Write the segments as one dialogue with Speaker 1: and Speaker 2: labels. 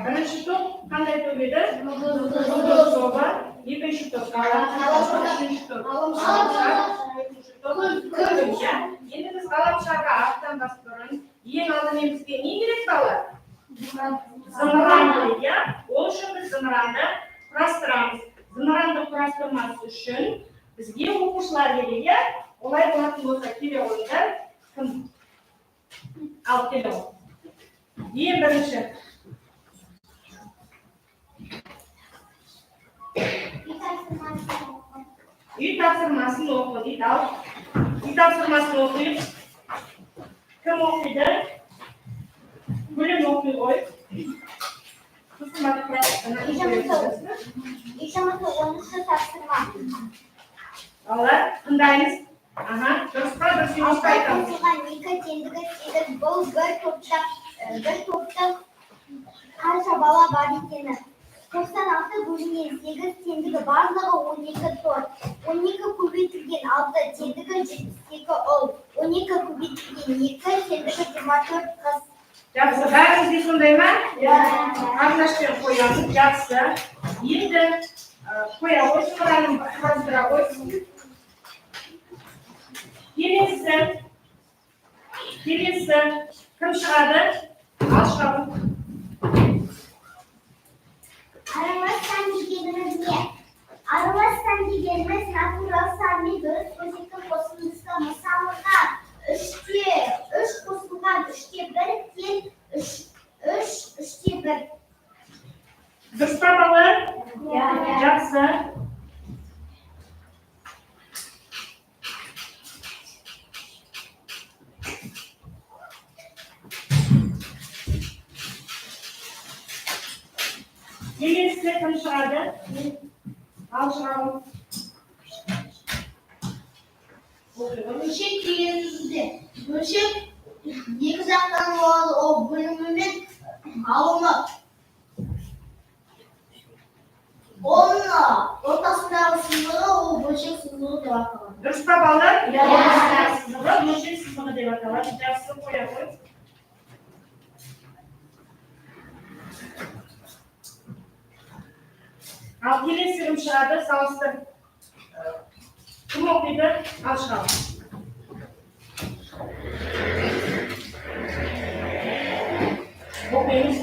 Speaker 1: Birinchi to'p qanday to'p edi? Yulduz to'pi. Ikkinchi to'p qalamshar, uchinchi to'p qalamshar, to'rtinchi to'p ko'rgimcha. Endi biz qalamsharga harfdan bostirib, eng oldin bizga ne kerak bolalar? Zimran degan. O shu biz zimranni kurashtiramiz. Zimranni kurashtirmas uchun bizga o'quvchilar degan olay bo'ladi bo'lsa kelayotganda kim olib keladi. Eng birinchi uy topshirmasini o'qidik. Uy topshirmasini o'qiylik. Kim o'qiydi? Bo'lim o'qiy qo'y.
Speaker 2: İşamatı 10'u topshirma.
Speaker 1: Olar, qandaymiz? Aha, do'stlar, biz yumurta aytamiz.
Speaker 2: Nika kendiga tegib, bu bir to'pda qancha bola bor ekani. 96 bo'lingan 8 tendiga barlig'i 12 to'rt. 12 ko'paytirilgan 6 tendiga 72 ol. 12 ko'paytirilgan 2 tendiga 24 qiz.
Speaker 1: Yaxshi, baringizga shundaymi? Qamlashtirib qo'yamiz, yaxshi. Endi qo'ya qo'ysin, ularni bastira qo'ysin. Kelesi kim chiqadi? Chiqadi.
Speaker 2: Aramazsan deganimiz natural sonli durust qo'shimcha qo'shimcha misolga 3 qo'shilgan 3 ga 1 teng 3 ga 1.
Speaker 1: Durustmi bolalar? Yaxshi. Kelesi kim chiqadi? Chiqadi.
Speaker 2: Böşek diyelimizde. Böşek yıkacaktan o bölümünün alımı. Onunla ortasında sınırı o böşek sınırı da bakalım.
Speaker 1: Durustmi bolalar? Yaxshi. Böşek sınırı deb ataladi. Yaxshi qo'ya qo'y. Al kelesi kim chiqadi? Solishtir. Kim o'qiydi? Chiqadi. O'qiymiz.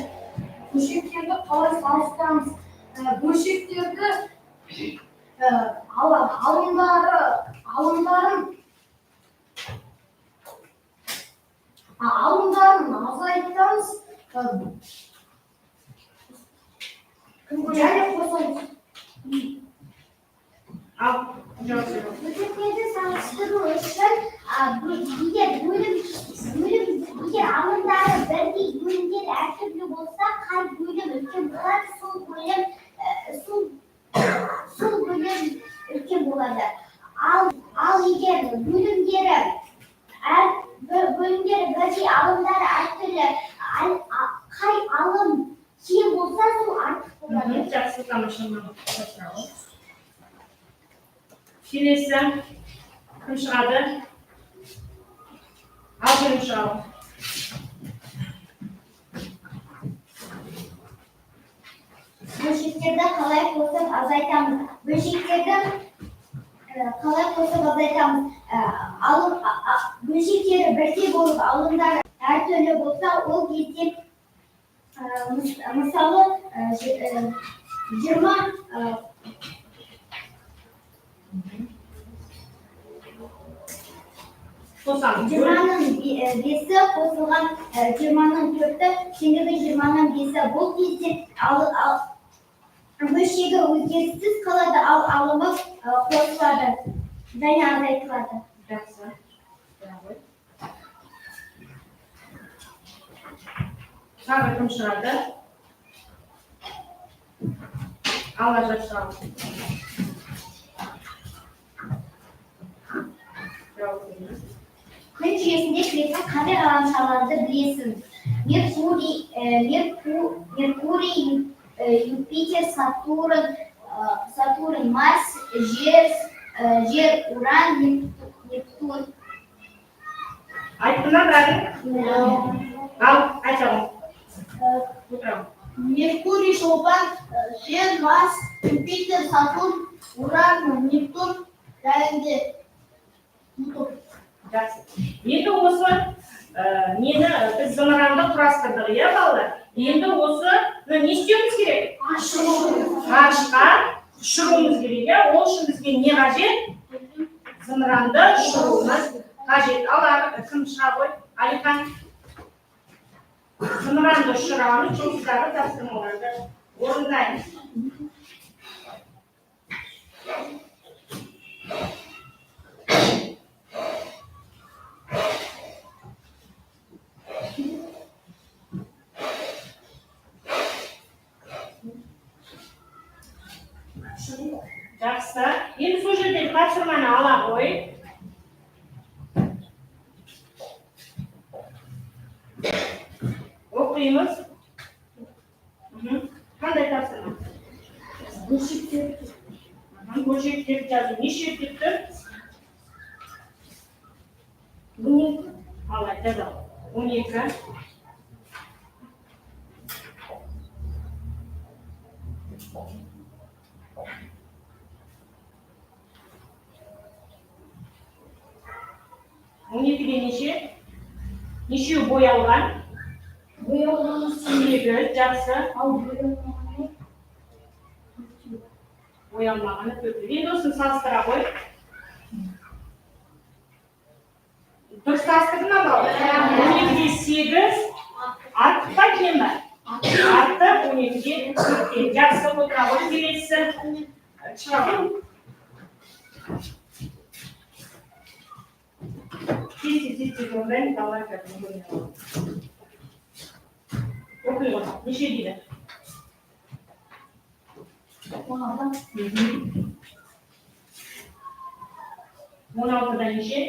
Speaker 3: Böşeklerді қалай салыстырамыз? Böşekтерді алымдарын азайтамыз. Және қосамыз.
Speaker 1: Al. Yaxshi.
Speaker 2: Böşeklerді салыстыру үшін егер алымдары бірдей бөлімдер әртүрлі болса, қай бөлім үлкен болады, сол бөлім үлкен болады. Ал егер бөлімдері бірдей алымдары әртүрлі, қай алым кем болса, сол артық болады.
Speaker 1: Yaxshi, tamam. Kelesi kim chiqadi? Kim chiqadi?
Speaker 2: Böşeklerді қалай қосып азайтамыз? Böşekтерді қалай қосып азайтамыз? Böşектері бірдей болып, алымдары әртүрлі болса, ол кезде мысалы 20-ның 5-і қосылған 20-ның 4-і, теңдігі 20-ның 5-і. Бұл кезде бөлшегі өзгеріссіз қалады, ал алымы қосылады және азайтылады.
Speaker 1: Жақсы. Тағы кім шығады? Алла жақсы.
Speaker 2: Күн жүйесінде кіретін қандай ғаламшарларды білесің? Меркурий, Юпитер, Сатурн, Марс, Жер, Уран, Нептун.
Speaker 1: Айттыңдар бәрі? Ал, айтамын.
Speaker 3: Merkuriy, Şoban, Jер, Mars, Yupiter, Saturn, Uran, Neptun, және Плутон.
Speaker 1: Жақсы. Енді осы нені біз зымыранды құрастырдық, иә балалар? Енді осы не істеуіміз керек? Ғарышқа ұшыруымыз керек, иә? Ол үшін бізге не қажет? Зымыранды ұшыруымыз қажет. Ал кім шыға ғой? Алихан. Зымыранды ұшырамыз, жұмыстағы тапсырмаларды орындаймыз. Жақсы. Енді сол жерден тапсырманы ала қой. Оқимыз. Қандай тапсырма? Бөлшектерді жазу. Неше кетті?
Speaker 3: 12.
Speaker 1: Ал жазалым. 12. Неше? Нешеу боялған?
Speaker 3: Боялғаны
Speaker 1: 8, жақсы.
Speaker 3: ал боялмағаны
Speaker 1: Боялмағаны 4. Енді осыны салыстыра қой. Дұрыс салыстырдың ба? 12-ге 8 артық па кем ба? Артық 12-ге 4. Жақсы отыра қой. Келесі шыға. Тез орындаймын, далай кәдім. Оқи ғой. Неше дейді? 16-да неше?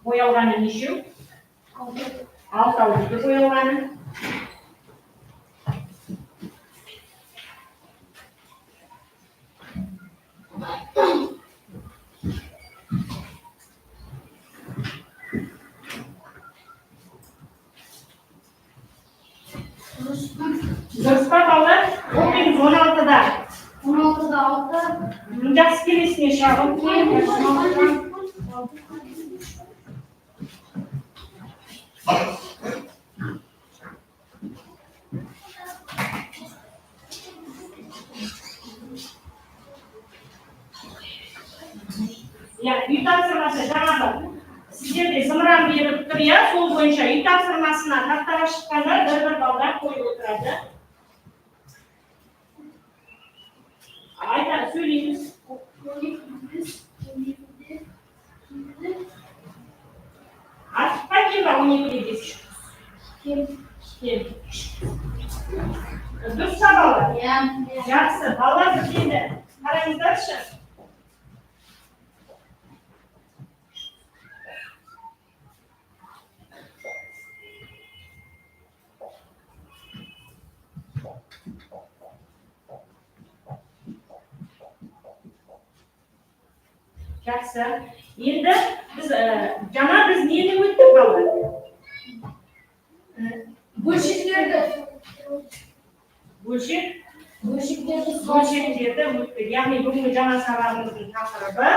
Speaker 1: Боялғаны нешеу? 6 дейді боялғаны. Дұрыс па балалар? Оқимыз 16-да.
Speaker 3: 16-да 6.
Speaker 1: Жақсы келесіне шағым. Үй тапсырмасы жаңағы сіздерде зымыран беріп тұр, иә, сол бойынша үй тапсырмасына тақтаға шыққанда бір балдар қойып отырады. Айта, сөйлейміз. Артыққа кем ба 12-ге 5? Кем. Дұрыс па балалар? Жақсы, балалар бізденді. Қараңыздаршы. Жақсы. Енді біз нені өттік балалар?
Speaker 3: Бөлшектерді
Speaker 1: Бөлшектерді өттік. Яғни бүгінгі жаңа сабағымыздың тақырыбы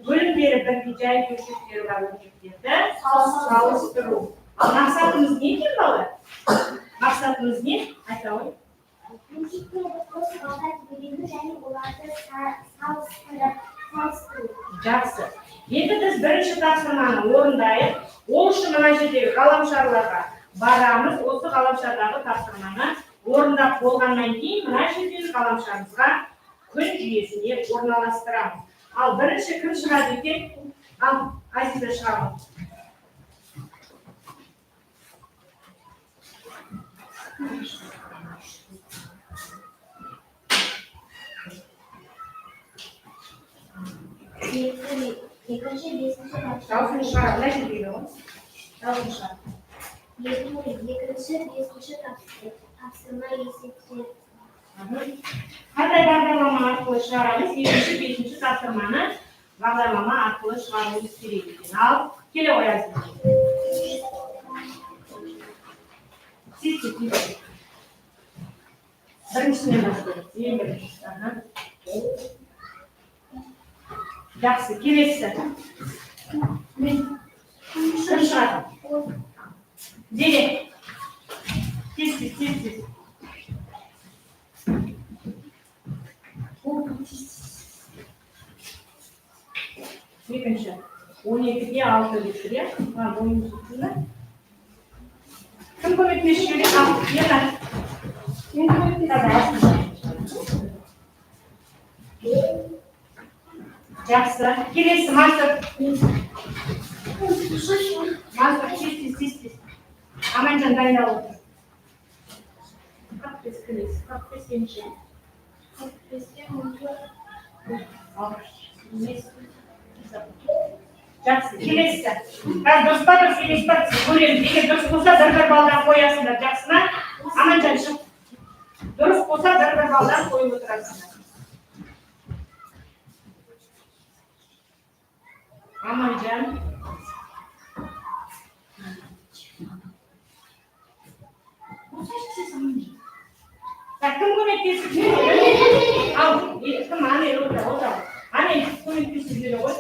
Speaker 1: бөлімдері бірге-жай бөлшектері бар бөлшектерді салыстыру. Ал мақсатымыз не екен балалар? Мақсатымыз не? Айта ғой.
Speaker 2: Бөлшектерді қосып бөледі және оларды салыстыру.
Speaker 1: Жақсы. Енді біз бірінші тапсырманы орындайық. Ол үшін мына жердегі ғаламшарларға барамыз. Осы ғаламшардағы тапсырманы орындап болғаннан кейін мына жердегі ғаламшарымызға күн жүйесіне орналастырамыз. Ал бірінші кім шығады екен? Ал Азиза шығады.
Speaker 2: Екінші, бесінші
Speaker 1: Даусын шығарып, мына жердегі ғой. Даусын шығарып.
Speaker 2: Екінші, бесінші тапсырма есептер.
Speaker 1: Қандай бағдарлама арқылы шығарамыз? Екінші, бесінші тапсырманы бағдарлама арқылы шығаруымыз керек екен. Ал, келе қоясыз. Сөйтсе. Birinchisidan boshlaymiz. Eng birinchisi. Yaxshi, kelesi. Chiqadi. Deli. Tez. Ikkinchi. 12ga 6 deb ya. Ha, bo'yingiz uchun. Kim ko'maklashish kerak? Yana. Men ko'maklasam. Yaxshi. Kelesi Mansur. Mansur, tez. Amanjon tayyorlab o'tir. 45 kelesi. 45-inchi. 45ga 10. Yaxshi, kelesi. Qani do'stlar, keleslar ko'ramiz. Agar durust bo'lsa, bir baldan qo'yasizlar, yaxshimi? Amanjon chiq. Durust bo'lsa, bir baldan qo'yib o'tirasizlar. Amanjon. Kim ko'maklashib Al, kim ana o'tir. Ana ko'maklashib qo'y.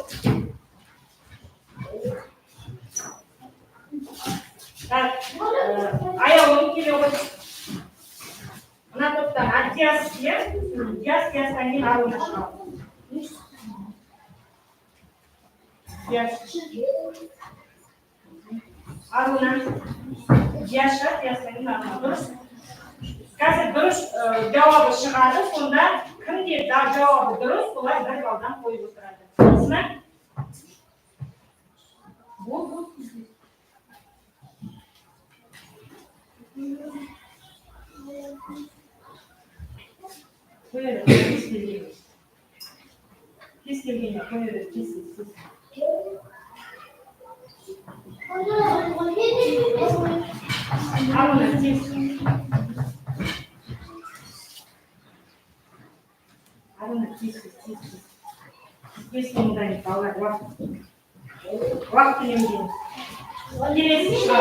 Speaker 1: Ayolning keliyor. Ona to'xta, adjasiya, adjasiyaning aralashma. Aruna, adjasiyaning aralashma. Qaysi durust javobi chiqadi, shunda kimga javobi durust, ular bir baldan qo'yib o'tiradi. Bilasizmi? Bu Koyarız, pis geldiğinde koyarız, pis. Aruna, pis. Aruna, pis. Pis geldiğinde kalır, vakti geldiğinde. Gelesi,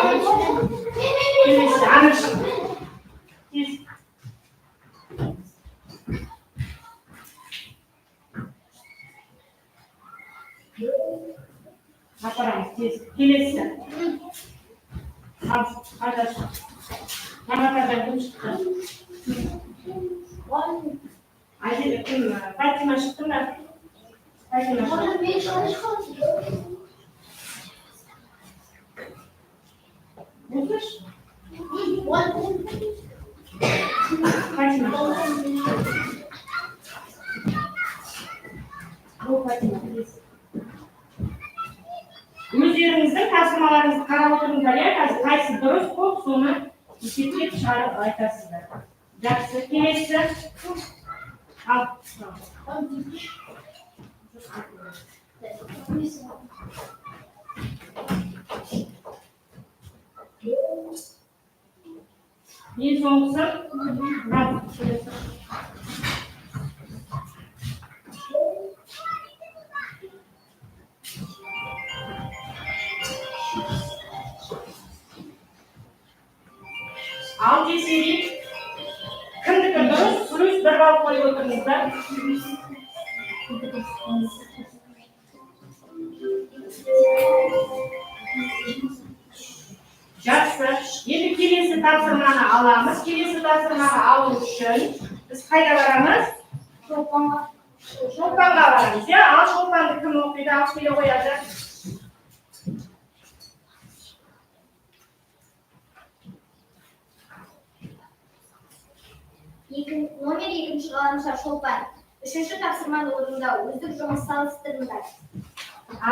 Speaker 1: anış. Pis. Aparamos, kelesi. Arkadaşlar. Bana kadar konuştuk. Ayşe, Fatima çıktı mı? Fatima çıktı. Bulmuş. Fatima. Bu Fatima. O'zlaringizning tasvirlaringizni qarab o'tiringlar, qaysi durust ko'p so'ni ichib chiqarib aytasizlar. Yaxshi, kelesi. Al. Bir sonrası. Al keseri. Kimniki durust, durust bir bal qo'yib o'tiringizlar. Yaxshi. Endi kelesi topshirmani olamiz. Kelesi topshirmani olish uchun biz qayerga boramiz? Sho'panga boramiz. Ya, al sho'pangni kim o'qiydi, olib kelib qo'yadi.
Speaker 2: Номер 2-chi qalamshar Sho'pan. 3-chi topshirmani o'rnida o'zlik жұмыс solishtiringlar.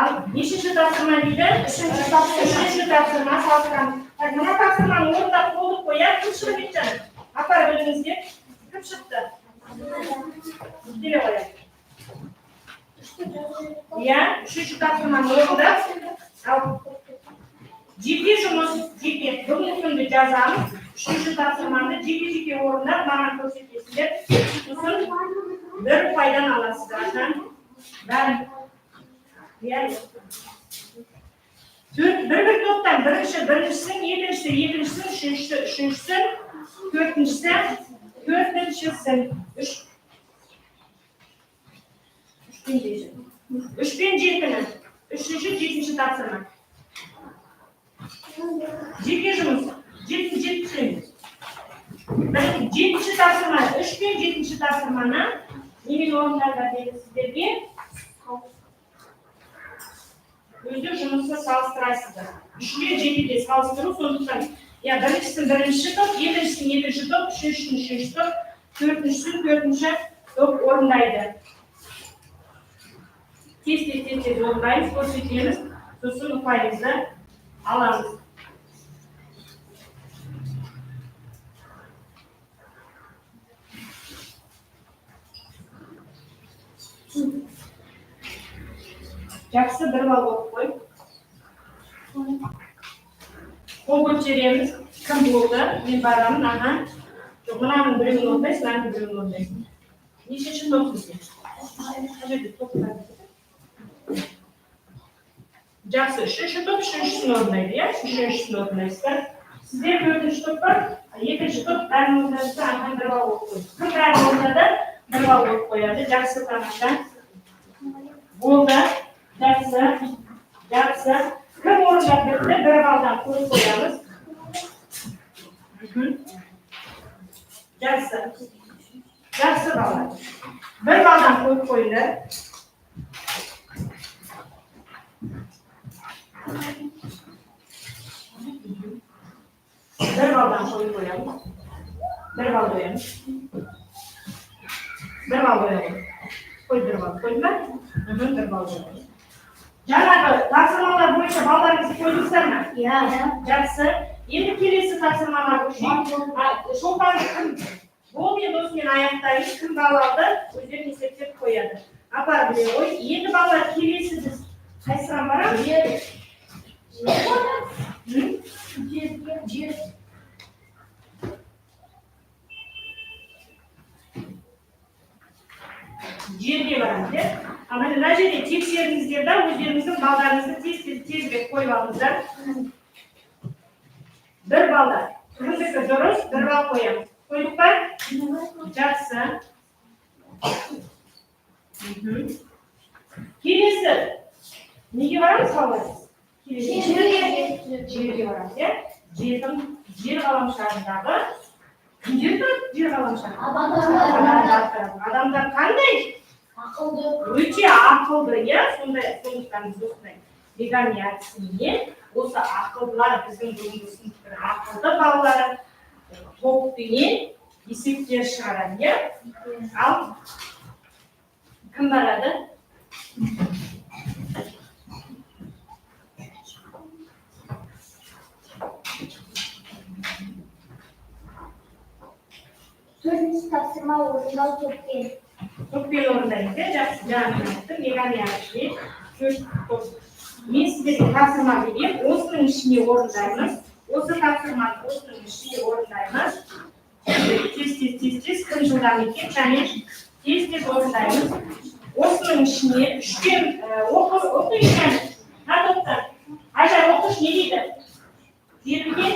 Speaker 1: Al, 5-chi topshirma deydi. 3-chi topshirma solishtiramiz. Nima topshirmani o'rnida qo'yib qo'yar, kim chiqib ketgan? Aparib o'zingizga. Kim chiqdi? Kelib qo'yadi. Ya, 3-chi topshirmani o'rnida jiddiy жұмыс, jiddiy bugungi kunda yozamiz. 3-chi topshirmani jiddiy o'rnida mana ko'rsatyapsizlar. Usul bir foydan olasizlar. Bari. Ya. Bir to'pdan birinchisi, ikkinchisi, uchinchisi, to'rtinchisi Dördüncüsü. Üç bin жетінің. Üçüncü, жетінші тапсырма. Жеке жұмыс. Жетінші тапсырма. Үш пен жетінші тапсырманы немен орындарға деді сіздерге? Өзі жұмысты салыстырасыздар. Үш пен жетіде салыстыру, сондықтан біріншісін бірінші топ, екіншісін екінші топ, үшіншісін үшінші топ, төртіншісін төртінші топ орындайды. Тез орындаймыз, көрсетеміз, сосын ұпайымызды аламыз. Жақсы, бір балл болып қой. Қол көтереміз. Кім болды? Мен барамын, аға. Жоқ, мынаның біреуін орындайсың, мынаның біреуін орындайсың. Нешінші топ сізде? Жақсы, үшінші топ үшіншісін орындайды, иә? Үшіншісін орындайсыздар. Сізде төртінші топ бар, екінші топ бәрін орындайды, аға бір балл болып қойды. Кім бәрін орындады, бір балл болып қояды. Жақсы, тамаша. Болды. Жақсы. Кім орындап бітті, бір балдан қойып қоямыз. Жақсы бала. Bir baldan koyup koyulur. Bir baldan koyup koyalım. Bir bal koyalım. Bir bal koyalım. Koy bir bal. Koydun mu? Bir bal koyalım. Жаңағы тапсырмалар бойынша балдарыңызды koydыңыздар ма?
Speaker 3: Иә.
Speaker 1: Жақсы. Енді келесі тапсырмаға көшейік. Шолпан кім? Бұл мен осымен аяқтаймыз. Кім балаларды өздерін есептеп қояды. Апарып біле ғой. Енді балалар келесі біз қайсыған барамыз? Жерге барамыз, иә? Мына жерде тексеріңіздер да, өздеріңіздің балдарыңызды тезірек қойып алыңыздар. Bir balda. Kırmızı dürüst, bir bal koyalım. Koyduk mu? Жақсы. Келесі. Неге барамыз қалайсыз? Жерге барамыз, иә? Жер ғаламшарындағы. Кімдер тұрады жер ғаламшарында? Адамдар қандай?
Speaker 3: Ақылды.
Speaker 1: Өте ақылды, иә? Сондықтан біз осындай веган әдісіне осы ақылдылар біздің бүгінгі сыныптың ақылды балалары топтымен есептер шығарады, иә? Ал кім барады?
Speaker 2: Төртінші тапсырма орындау топпен.
Speaker 1: Топпен орындаймыз, иә? Жақсы, жаңа айттым, веган әдісіне төрт топ. Мен сіздерге тапсырма берейін, осының ішіне орындаймыз. Осы тапсырманы осының ішіне орындаймыз. Тез, кім жылдам екен, және тез орындаймыз. Осының ішіне үштен оқы екен. Топтан. Ажар, оқыш не дейді? Берілген?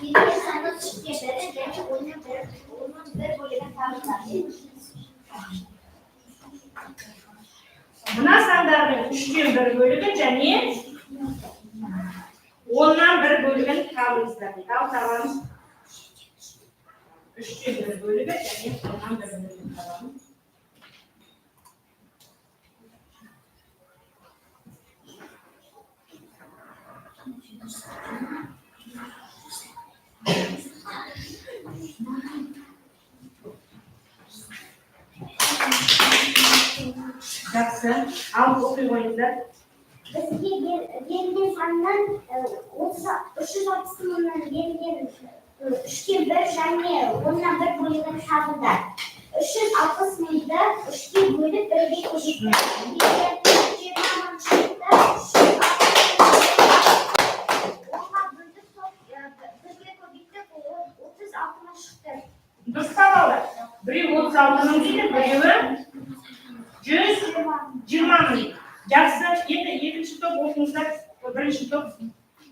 Speaker 2: Берілген саны үште бірі және оның бір бөлігін табылады.
Speaker 1: Мына сандардың үштен бір бөлігі және оннан бір бөлігін табыңыздар. Ал табамыз. Үштен бір бөлігі және оннан бір бөлігін табамыз. Жақсы. Ал оқи қойыңыздар.
Speaker 2: Бізге берілген саннан 360 мыңнан берілген 3-ке 1 және оннан 1 бөлігін табылды. 360 мыңды 3-ке бөліп 1-ге көшірді. 20 мың шықты, 10-ға бөлдік, 1-ге көбейттік, 36 мың шықты.
Speaker 1: Дұрыс табалар. Біреу 36 мың дейді, біреуі 120 мың. Жақсы, енді екінші топ оқыңыздар, бірінші топ,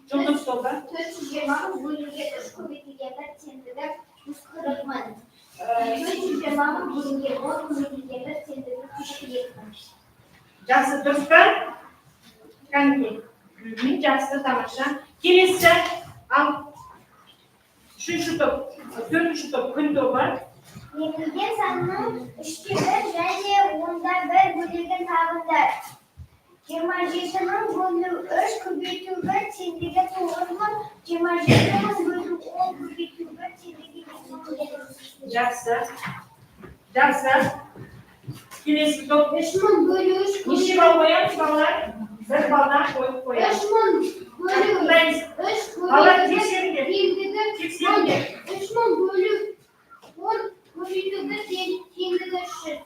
Speaker 1: жұлдыз тобы.
Speaker 2: 420 мың бөлінген 3 көбейтілген 1 теңдігі 140 мың. Üçüncü cezanın birinci, 10 mililitre tendeki kişilik.
Speaker 1: Жақсы, дұрыс па? Кәнекей. Жақсы, тамаша. Келесі, ал үшінші топ, төртінші топ, күн тобы.
Speaker 2: Берілген санның 3-те 1 және 10-да 1 бөлігін табыңдар. 27-ның бөлу 3 көбейту 1 теңдігі 9,000, 27-ның бөлу 10 көбейту 1 теңдігі 9,000.
Speaker 1: Жақсы. Жақсы. Келесі топ.
Speaker 2: 3,000 бөлу 3
Speaker 1: Неше бал қоямыз, балалар? Бір балдан қойып қоямыз.
Speaker 2: 3,000 бөлу 3
Speaker 1: Балалар,
Speaker 2: көбейту 1
Speaker 1: тексеріңдер.
Speaker 2: теңдігі
Speaker 1: Тексеріңдер.
Speaker 2: 3,000 бөлу 10 көбейту 1 теңдігі 300.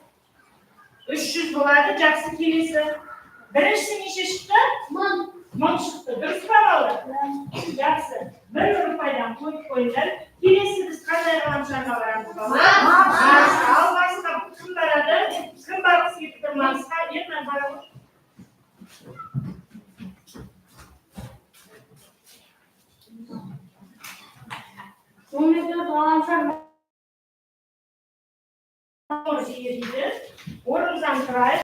Speaker 1: 300 болады, жақсы. Келесі. Біріншісі неше шықты? 1000 шықты. Дұрыс па, балалар? Жақсы. 1 рупайдан қойып қойыңдар. Келесі біз қандай ғаламшарға барамыз, балалар? Марсқа. Ал Марсқа кім барады? Кім барғысы келіп тұр Марсқа? Ернар барады.
Speaker 3: Сонымен ғаламшар
Speaker 1: Жиі дейді. Орнымыздан тұрайық.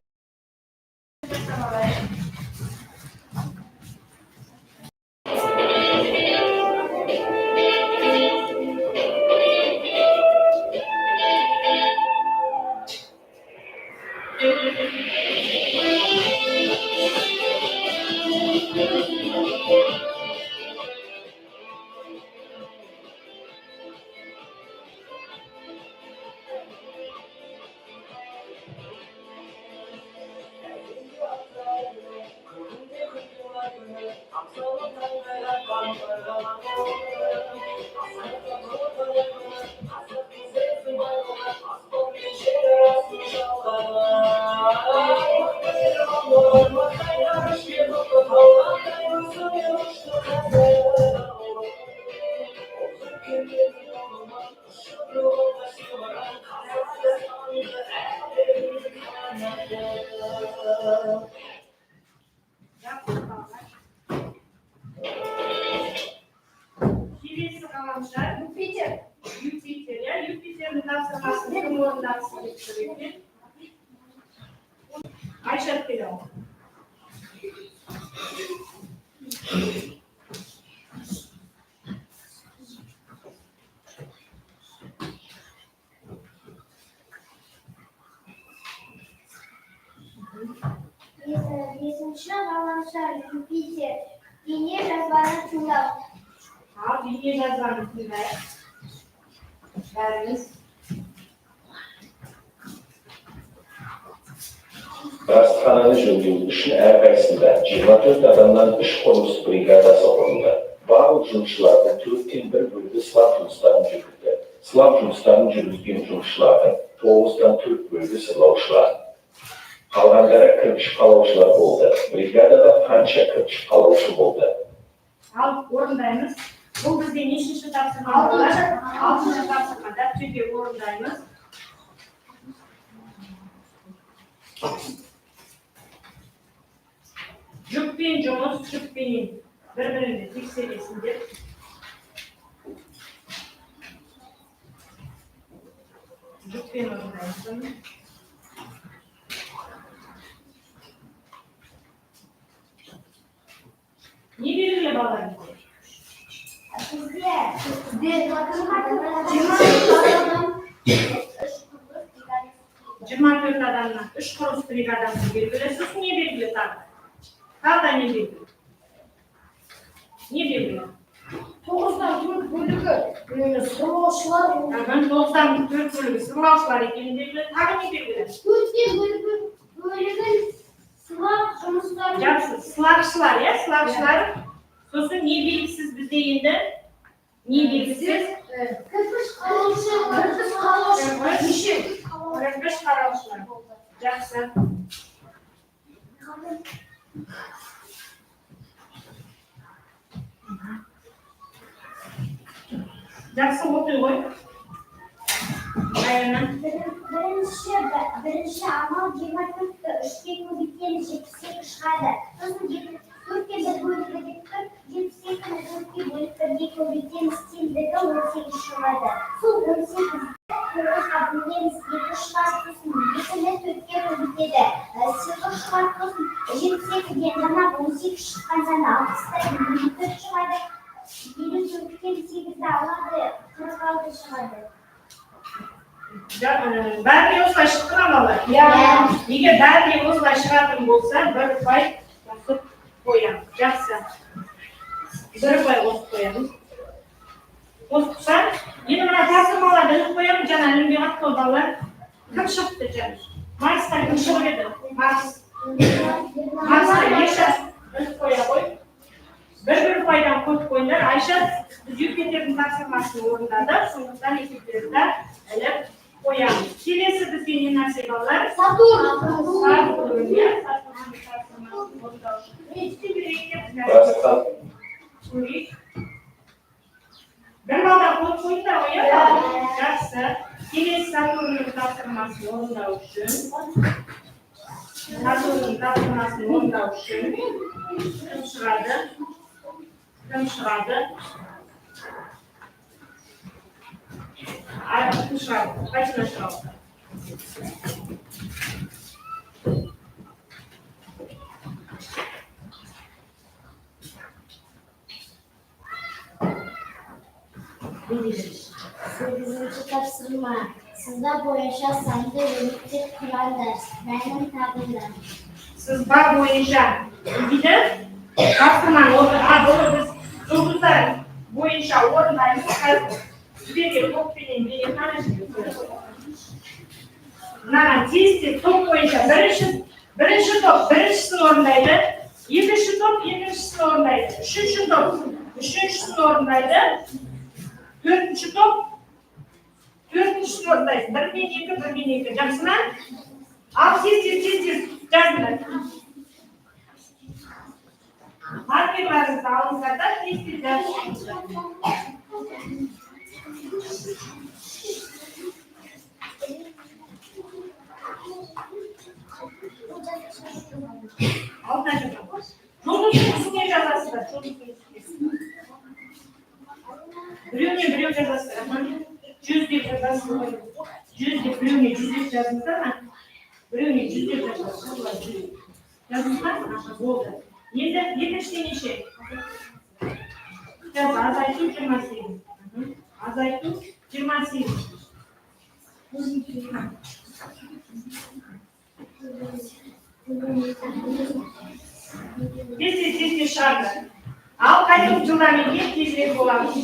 Speaker 1: Келесі ғаламшар Юпитер. Юпитер, иә? Юпитердің тапсырмасын кім орындағысы келіп тұр екен? Айшат келеді.
Speaker 2: Бесінші ғаламшар Юпитер. Дене жазбаны тыңдау.
Speaker 1: Ал, бейне жазбаны тыңдайық. Бәріміз.
Speaker 4: Rastxananı жөндеу үшін әрқайсында 24 адамнан 3 құрылыс бригадасы құрылды. Барлық жұмысшылардың 4-тен 1 бөлігі сылап жұмыстарын жүргізді. Сылап жұмыстарын жүргізген жұмысшылардың 9-тан 4 бөлігі сырлаушылар. Қалғандары кірпіш қалаушылар болды. Бригадада қанша кірпіш қалаушы болды?
Speaker 1: Ал, орындаймыз. Бұл бізде нешінші тапсырма болады? 6-шы тапсырма. Дәптерге орындаймыз. Жүкпен жұмыс, жүкпенен бір-біріңді тексересіңдер. Жүкпен орындайсың. Не белгілі балалар?
Speaker 2: Бізде
Speaker 1: 24 адамнан 3 құрылыс бригадасы белгілі. Сосын не белгілі тағы? Тағы да не белгілі? Не белгілі?
Speaker 3: 9-дан 4 бөлігі сырлаушылар.
Speaker 1: 9-дан 4 бөлігі сырлаушылар екені белгілі. Тағы не белгілі?
Speaker 2: 4-те бөлігін сылап жұмыстарын.
Speaker 1: Жақсы, сылақшылар, иә, сылақшылар. Сосын не белгісіз бізде енді? Не белгісіз?
Speaker 2: Кірпіш қалаушы.
Speaker 1: Неше? Кірпіш қалаушылар. Жақсы. Жақсы оқи ғой. Аяна.
Speaker 2: Бірінші амал 24-ті 3-ке көбейткен 78 шығады. Сосын 4-ке 1 бөлігі 72-ні 4-ке бөліп 1-ге көбейткен теңдігі 18 шығады. Сол 18-ді 9 18'den sanab 18 çıkan sana 6'da 24 çıkardı. 24'ten 8'de almadı. 46 çıkardı.
Speaker 1: Bәріне осылай шыққан балалар. Егер бәріне осылай шығатын болса, бір бай қосып қоямыз. Жақсы. Бір бай қосып қоямыз. Қосықса, енді мына тапсырмаларды іліп қоямыз. Жаңа ілінбей қатты ғой балалар. Кім шығыпты жаңа? Марстан кім шығып еді? Марстан Еша іліп қоя ғой. Bir пайдан көп қойыңдар. Айша Юпитердің тапсырмасын орындады. Сондықтан есептерді іліп қоямыз. Келесі бізге не нәрсе балалар?
Speaker 2: Сатурн.
Speaker 1: Bir балдан көп қойыңдар ғой, иә? Жақсы. Келесі Сатурнның тапсырмасын орындау үшін кім шығады? Кім шығады? Кім шығады? Қайсына шығады?
Speaker 2: Sekizinci tapsırma. Sizde boyunca sandı birlikte kurallar. Benim tabirler.
Speaker 1: Sızba boyunca ilgili tapsırmanın orada biz жұлдыздар бойынша орындаймыз. Сіздерге топпенен берген мынаған тез топ бойынша бірінші топ біріншісін орындайды, екінші топ екіншісін орындайды, үшінші топ үшіншісін орындайды, төртінші топ төртіншісін орындайды. Бірмен екі. Жақсы ма? Ал тез жазыңдар. Маркерлеріңізді алыңыздар да тез жазыңыздар. Алдына жазыңыз. Жұлдыздың үстіне жазасыздар. Біреуіне жазасыздар. 100 деп жазасыздар. 100 деп біреуіне 100 деп жазыңыздар ма? Біреуіне 100 деп жазасыздар. Жазыңыздар ма? Болды. Енді екіншісіне неше? Азайту 28. Азайту 28. Тез шығарды. Ал қайтып жылдармен тезірек боламыз.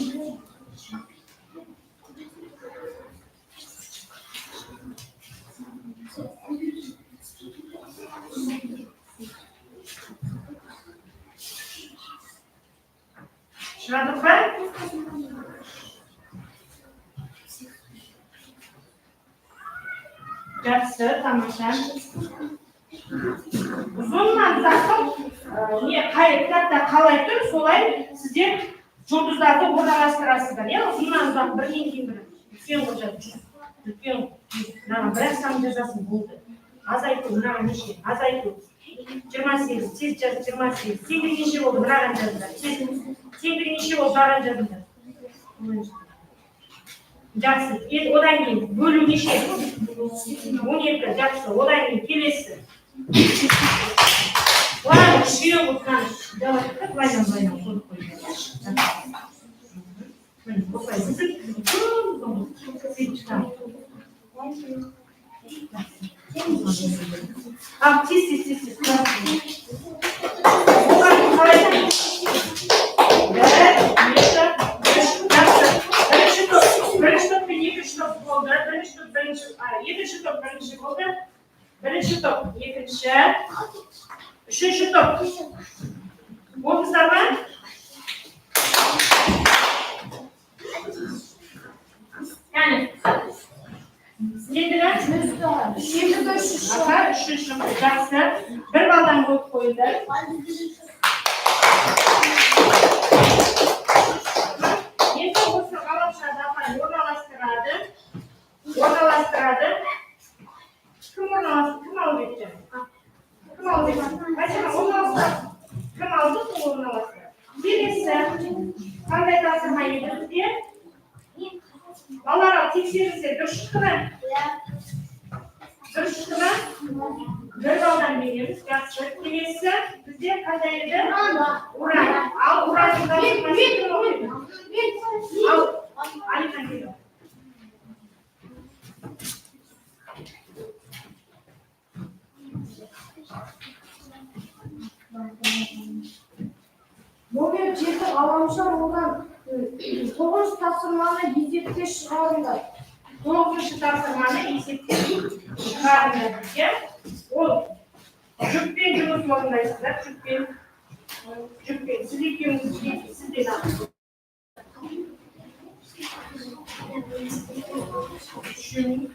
Speaker 1: Шығардық ба? Жақсы, тамаша. Ұзыннан ұзақтық, кітапта қалай тұр, солай сіздер жұлдыздарды орналастырасыздар. Ұзыннан ұзақ бірінен кейін бірі. Үлкен қожады, үлкен. Бірақ сан жазасын болды. Азайту, мынаған неше? Азайту. 28, тез жаз, 28. Теңдік неше болды, мынаған жазыңдар. Теңдік неше болды, мынаған жазыңдар. Жақсы. Одан кейін бөлу неше? 12. Жақсы. Одан кейін келесі. Одан үшеу бұтынан. Былайдан қойып қойып. Осылай сізіп. Сөйтіп шығамын. Ал, тез. Оған қалайда? Бірінші топ пен екінші топ болды. Екінші топ бірінші болды. Бірінші топ екінші. Үшінші топ. Болдыңыздар ма? Яғни үшінші. Жақсы. Bir балдан қойып қойыңдар. Енді осы ғаламшарды орналастырады. Кім алып етті? Кім алып етті? Кім алды, сол орналастырады. Келесі, қандай тапсырма еді бізде? Балалар тексеріңіздер, дұрыс шықты ма? Дұрыс шықты ма? Bir baldan beremiz. Yaxshi. Kelesi bizde qanday edi? Uran. Al uranni topshirmasini o'qiydi. Al. Alidan keldi.
Speaker 3: Bugün çizgi alamşar olan 9 tasarımlarla gizlilikte çıkardılar.
Speaker 1: 9 topshirmani esepga chiqaringlar bizga. Ol. Juppen junus o'rnaysizlar. Juppen. Siz ikkingiz siz dedan. Shuning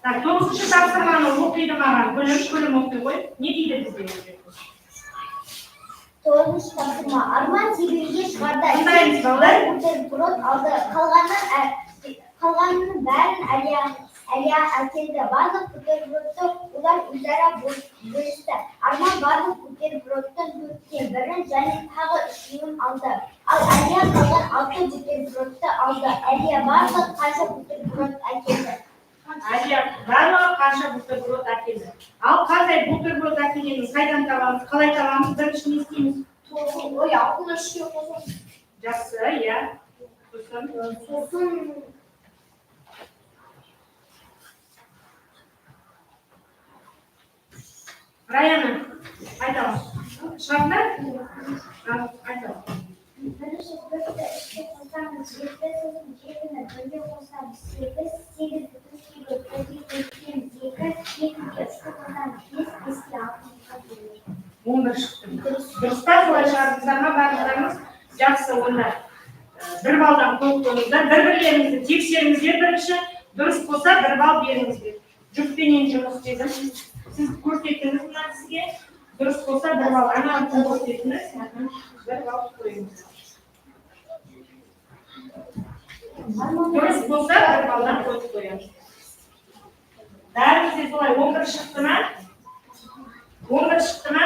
Speaker 1: Так, 9 topshirmani o'qiydi mana. Bo'lim o'qiy qo'y. Ne deydi bizga?
Speaker 2: 9 tasarma. Arman Sibirga chiqardi.
Speaker 1: Qandaymiz bolalar?
Speaker 2: Buterbrod aldı. Kalganının bärin Aliya әкелді. Барлық бутербродты ular üzere bölüştü. Arman барлық бутербродтың 4-те бірін және тағы 3-ін aldı. Ал Aliya қалған 6 бутербродты aldı. Aliya барлық қанша бутерброд әкелді?
Speaker 1: Aliya bарлығы қанша бутерброд әкелді. Ал қандай бутерброд әкелгенін қайдан табамыз, қалай табамыз, бірінші не істейміз?
Speaker 3: Ой, altına şişe koyalım.
Speaker 1: Жақсы, иә.
Speaker 3: Sosun.
Speaker 1: Rayana, айтамыз. Шығарда? Айтамыз.
Speaker 2: Бірінші бүрді ішке қосамыз, 7 сөзін жеріне бірге қосамыз, 8 бүтін 2 екіге 3-ке қосамыз, 5 5-ке 6-ға бөледі.
Speaker 1: 11 шықты. Дұрыста солай шығардыңыздар ма барлықтарыңыз? Жақсы, онда. Bir baldan qo'yinglar, bir-birlaringizni tekshiringizlar birinchi. Durust bo'lsa, 1 bal beringizlar. Juftpenen жұмыс dedim. Siz ko'rsatdingiz bilan sizga. Durust bo'lsa, 1 bal. Ana ko'rsatdingiz, 1 bal qo'yingiz. Durust bo'lsa, 1 baldan qo'yib qo'yamiz. Bәріңізде солай 11 шықтымы? 11 шықтымы?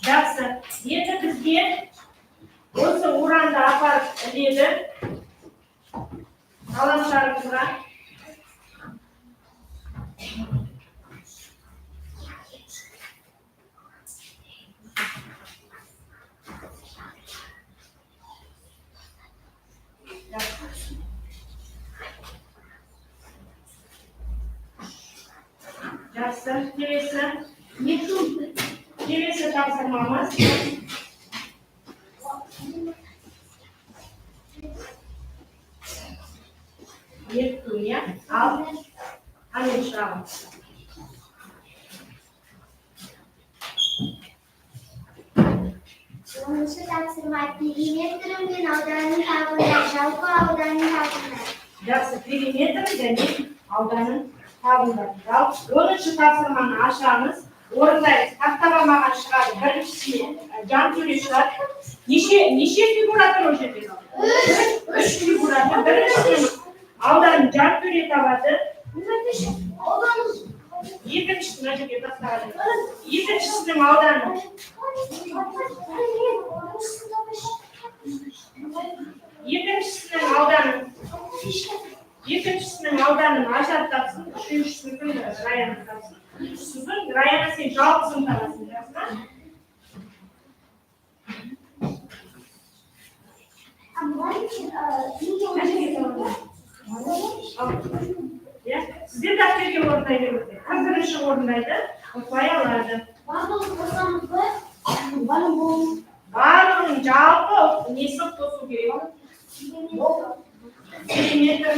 Speaker 1: Жақсы. Енді бізге осы уранды апарып іледі. Ғаламшарымызға. Жақсы. Келесі тапсырмамыз. Ертуя, ал, анен шығамыз.
Speaker 2: Onuncu topsırma perimetre мен ауданның табында, жалпы ауданның табында.
Speaker 1: Жақсы, периметр және ауданның табында. 10-шы тапсырманы ашамыз. Орындаймыз. Тақтаға маған шығады. Біріншісіне жан төре шығады. Неше фигуратор о жерде? 3 фигуратор. Біріншісіне ауданның жан төре табады. Екіншісіне жерге тастағады. Екіншісінің ауданы. Екіншісінің ауданын ажат тапсын. Үшіншісінің райаны тапсын. Сіздің райана сен жалпысын табасың. Жасына? Сіздер дәптерге орындай беріңіздер. Кім бірінші орындайды, осылай алады. Барлығын жалпы несі қосу керек. Периметр.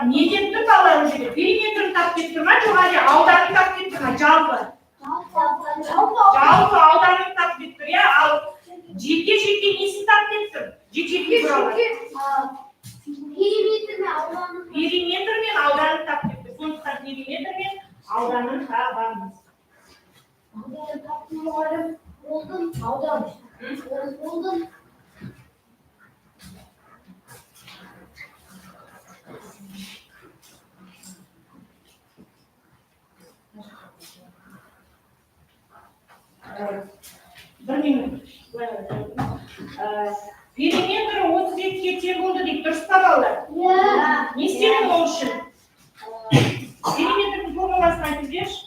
Speaker 1: Не деп тұр балалар ол жерде? Периметрін тап деп тұр ма, жоқ әлде ауданын тап деп тұр ма? Жалпы. Жалпы ауданын тап деп тұр, иә? Ал жеке несін тап деп тұр? Жеке фигуралар. Периметр мен ауданын тап деп тұр. Сондықтан периметр мен ауданын табамыз. Периметр 32'ye тең болды deyip дұрыс па балалар? Не істедің ол үшін? Периметрдің формуласын айтып берші.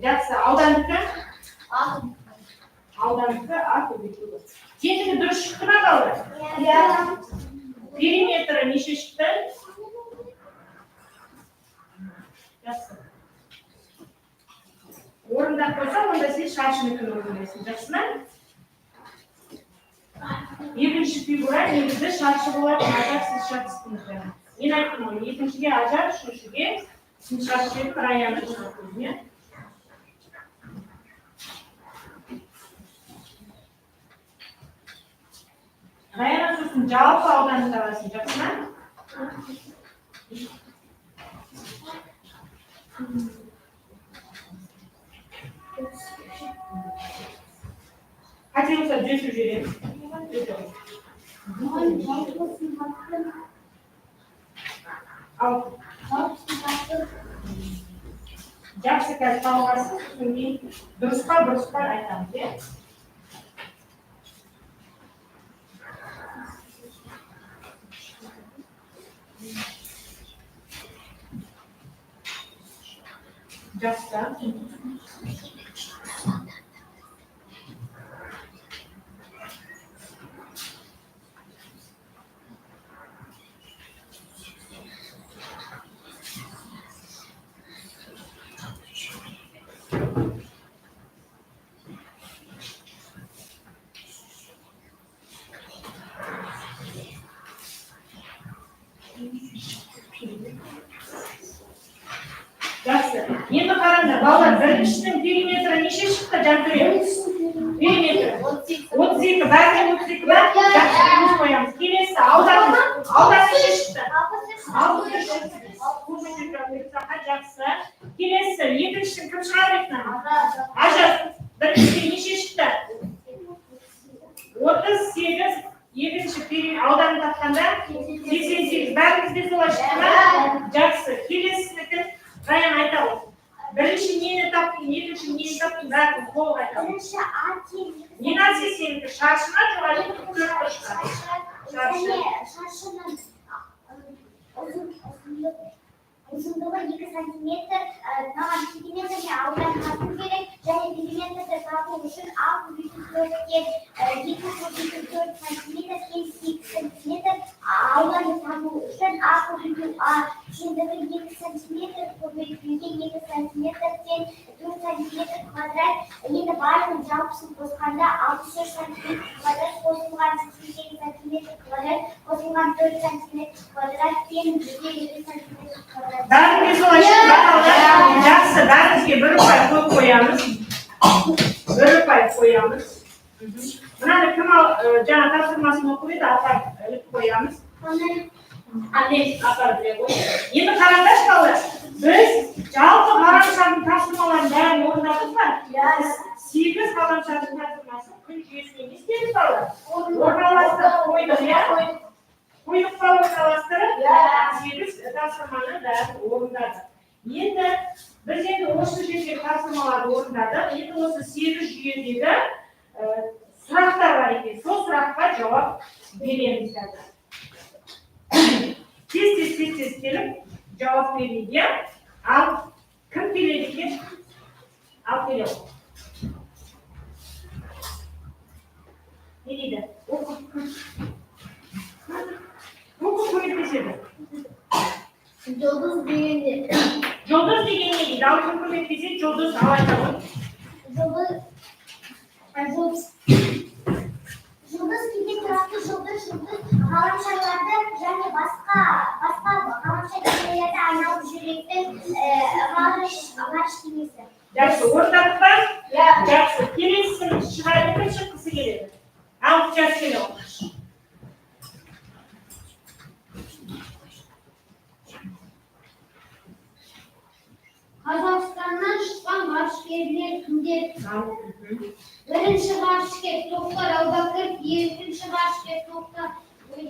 Speaker 1: Жақсы, аудандікі? Аудандікі А көбейтілді. Теңдігі дұрыс шықты ма балалар? Периметрі неше шықты? Жақсы. Орындап қойса, онда сен шаршыныкін орындайсың. Жақсы ма? Екінші фигура негізі шаршы болады, ажар сіз шаршысыңыздар. Мен айттым оны, екіншіге ажар, үшіншіге сіз шаршы етіп раяны шығартыңыз, не? Раяна сосын жалпы ауданды табасың, жақсы ма? Қате болса жүзіп жібереміз. Ал. Жақсы қазір қалғасын, сосын дұрыс па айтамыз, е? Жақсы. Жақсы. Енді қараңдар, балалар біріншінің периметрі неше шықты жантөре? Периметрі 32, бәріне 32 бар. Жақсы, жұмыс қоямыз. Келесі аудан неше шықты? 63 шықты. Жақсы. Келесі екіншінің кім шығады екінің? Ажар. Біріншіге неше шықты? 38. Екінші ауданын тапқанда 88. Бәрімізде солай шықты ма? Жақсы. Келесінікі Раян айтады. Бірінші нені таптың, екінші нені таптың, бәрін қолға айтады.
Speaker 2: Бірінші А тең.
Speaker 1: Не нәрсе сенікі? Шаршына жоғары көріп шығады.
Speaker 2: Шаршының ұзындығы 2 сантиметр, маған сантиметрге аудан табу керек, және периметрді табу үшін А көбейту 4-ке 2 көбейту 4 сантиметр, тең 8 сантиметр, ауданды табу үшін А көбейту А теңдігі 2 сантиметр, көбейтілген 2 сантиметр, тең 4 сантиметр квадрат. Енді барлығын жалпысын қосқанда 63 сантиметр квадрат, қосылған 88 сантиметр квадрат, қосылған 4 сантиметр квадрат, тең 2 сантиметр квадрат.
Speaker 1: Бәрінде солай шықты. Жақсы, бәрімізге бір ұпай қоямыз. Бір ұпай қоямыз. Мынаны кім жаңа тапсырмасын оқып еді, апар іліп қоямыз. Апар біле қой. Енді қараңдаршы балалар, біз жалпы ғаламшардың тапсырмаларын бәрін орындадық па? 8 ғаламшардың тапсырмасын күн жүйесіне не істедік балалар? Орналастырып қойдық, иә? Қойдық па орналастырып, 8 тапсырманы бәрін орындадық. Енді біз осы жердегі тапсырмаларды орындадық. Енді осы 8 жүйедегі сұрақтар бар екен. Сол сұраққа жауап береміз қазір. Тез келіп жауап берейді. Ал кім келеді екен? Ал келеді. Не дейді? Оқып көмектеседі.
Speaker 2: Жұлдыз дегенде.
Speaker 1: Жұлдыз деген не дейді? Ал кім көмектеседі? Жұлдыз ал айтамын.
Speaker 2: Жұлдыз кейде тұрақты жұлдыз ғаламшарларды және басқа ғаламшар денелерді айналып жүретін ғарыш кемесі.
Speaker 1: Жақсы, орындадық па? Жақсы, келесісін шығайды кім шыққысы келеді? Ал жақсы келе оқыш.
Speaker 3: Қазақстаннан шыққан ғарышкерлер кімдер? Бірінші ғарышкер Тоқтар Әубәкіров, екінші ғарышкер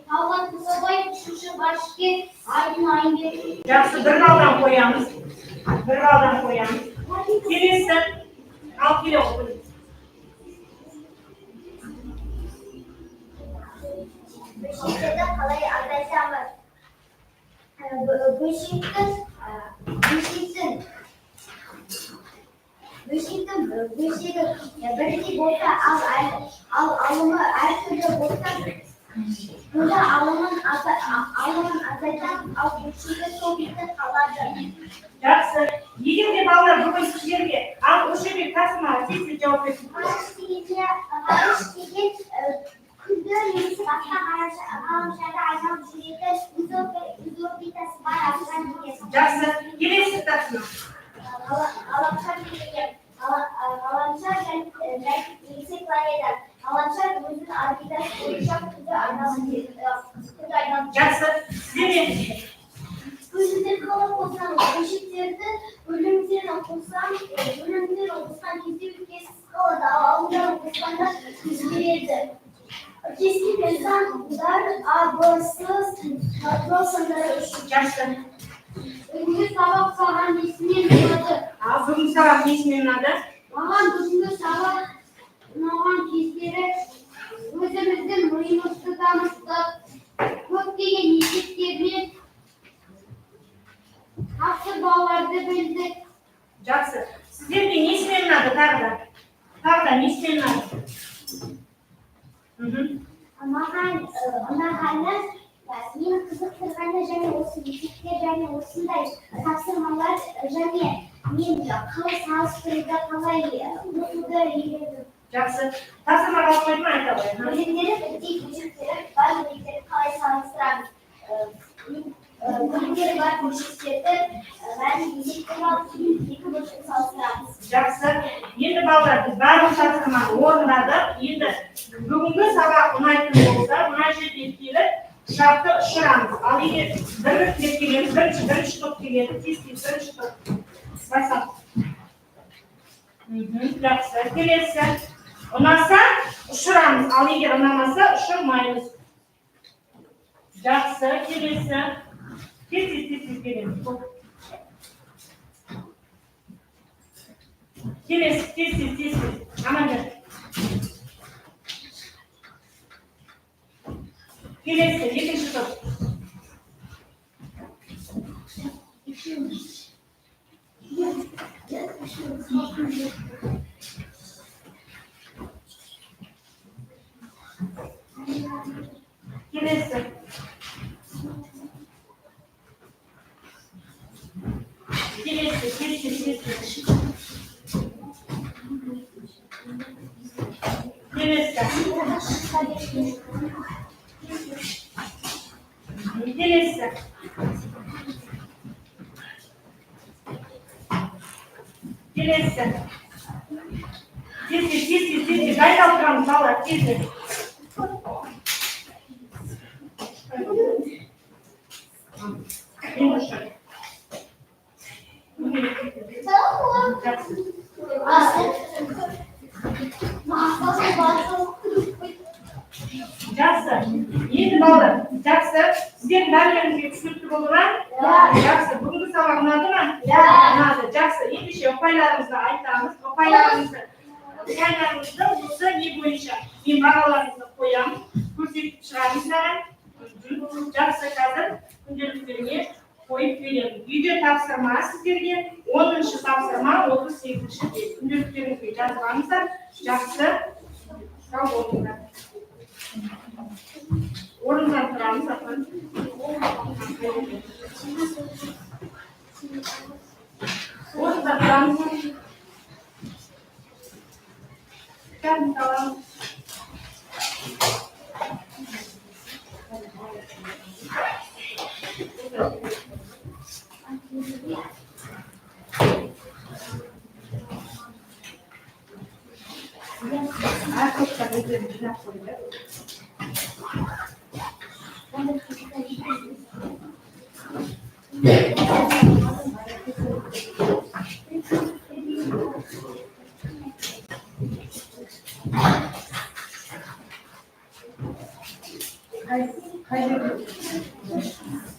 Speaker 3: Талғат Мұсабаев, үшінші ғарышкер Айдын Айымбетов.
Speaker 1: Жақсы, бір балдан қоямыз. Bir baldan koyamiz. Kelesi. Al kilo koyun.
Speaker 2: Beşiktaş'ta kalayı arkadaşlar Beşiktaş berarti bolsa alımı her türlü bolsa burada alımın azaytan al Beşiktaş soğukta kalardı.
Speaker 1: Жақсы. Егер де балалар бүгін сіздерге ал осы жерге тасыма тез жауап берсін.
Speaker 2: Қараш деген күнде немесе басқа ғаламшарда айналып жүретін үзорбитасы бар ашқан деген.
Speaker 1: Жақсы. Келесі тасыма.
Speaker 2: Ғаламшар деген ғаламшар немесе планета. Ғаламшар өзінің орбитасы бойынша күнде айналып жүреді.
Speaker 1: Жақсы. Сіздерге
Speaker 2: Bölümleri kalıp olsam, eşitlerdi. Bölümleri okusam kendi ülkesi skalada, ağımdan okusanda üzülüyordu. Kesin insanlar ablasız, kadrosanlara eşit.
Speaker 1: жақсы.
Speaker 3: Бүгінгі сабақ саған несімен ұнады?
Speaker 1: Ал бүгін сабақ несімен ұнады?
Speaker 3: Маған бүгінгі сабақ ұнаған кездері өзіміздің миымызды дамыттық, көптеген есептермен жақсы балаларды білдік.
Speaker 1: Жақсы. Сіздерге несімен ұнады тағы да? Тағы да несімен ұнады?
Speaker 2: Маған ұнағаны мені қызықтырғаны және осы мектепте және осындай тапсырмалар және мен қалай салыстыруда қалай оқуды үйрендім.
Speaker 1: Жақсы. Тапсырма қалып қойды ма айта ғой?
Speaker 2: Бөлімдері бірдей бөлшектері бар бөлшектерді қалай салыстырамыз? Бөлімдері бар бөлшектерді бәрін есептеп алып екі бөлшек салыстырамыз.
Speaker 1: Жақсы. Енді балалар біз барлық тапсырманы орындадық. Енді бүгінгі сабақ ұнайтын болса, мына жерде келіп шартты ұшырамыз. Ал егер бірінші келеді, бірінші топ келеді, бірінші топ. Басақ. Жақсы. Келесі. Ұнаса ұшырамыз. Ал егер ұнамаса ұшырмаймыз. Жақсы. Келесі. Тез келеміз. Келесі. Тез. Аман жат. Келесі. Екінші топ. Келесі. Тез. Дайындалып тұрамыз, балалар, тез. Жақсы. Енді балалар, жақсы. Сіздердің бәріңізге түсінікті болды ма? Жақсы. Бүгінгі сабақ ұнады ма? Ұнады. Жақсы. Ендеше ұпайларымызды айтамыз. Ұпайларымызды осы не бойынша мен бағаларыңызды қоямын. Көрсетіп шығамыз саған. Жақсы, қазір күнделіктеріне қойып беремін. Үйде тапсырма сіздерге 10-шы тапсырма 38-ші күнделіктеріңізге жазғаныңыздар. Жақсы. Сау болыңыздар. Орындан тұрамыз, апан. Орындан тұрамыз. Кәдім қаламыз. Hayır.